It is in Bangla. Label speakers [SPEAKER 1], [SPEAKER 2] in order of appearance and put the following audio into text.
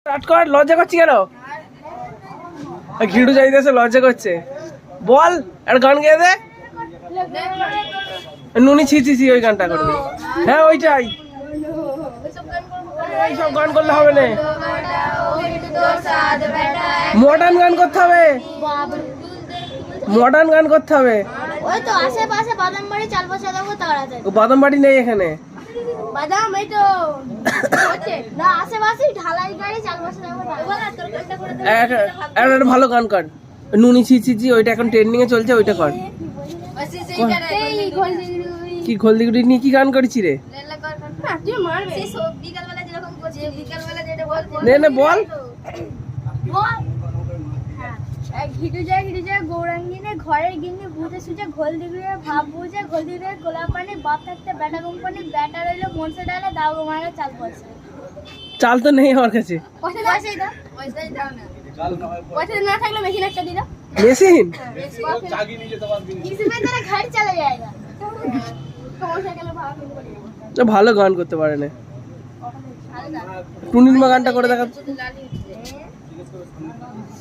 [SPEAKER 1] স্টার্ট কর। লজ্জা করছি কেন? ঘিড়ু যাইতেছে, লজ্জা করছে। বল, একটা গান গেয়ে দে। নুনি ছি ছি ছি, ওই গানটা করবি। হ্যাঁ ওইটাই। এইসব গান করলে হবে না, মডার্ন গান করতে হবে, মডার্ন গান করতে হবে।
[SPEAKER 2] ওই তো আশেপাশে বাদামবাড়ি চাল বসা দেবো তাড়াতাড়ি।
[SPEAKER 1] বাদাম বাড়ি নেই এখানে।
[SPEAKER 2] বাদাম এই তো না, আশেপাশে ঢালাই গাড়ি চাল বসা দেবো।
[SPEAKER 1] একটা ভালো গান কর, নুনি ছি ছি ছি, ওইটা এখন ট্রেন্ডিং এ চলছে, ওইটা কর। কি হলদিগুড়ি নিয়ে কি গান করেছি রে? নে নে বল।
[SPEAKER 2] ঘিটু যায় গৌরাঙ্গিনে ঘরের গিন্নি বুঝে সুঝে ঘোল দিগুড়ে ভাব বুঝে ঘোল দিগুড়ে গোলা পানি বাপ থাকতে ব্যাটা কোম্পানি ব্যাটা রইলো মনসে ডালে দাও মারা চাল পয়সা।
[SPEAKER 1] চাল তো নেই আমার কাছে।
[SPEAKER 2] পয়সাই দাও, পয়সাই দাও না। পয়সা না থাকলে মেশিন একটা দিও।
[SPEAKER 1] মেশিন
[SPEAKER 2] इसमें तेरा घर चला जाएगा। मोटरसाइकिल भाड़ा
[SPEAKER 1] তো ভালো গান করতে পারে না। টুনির মা গানটা করে দেখা।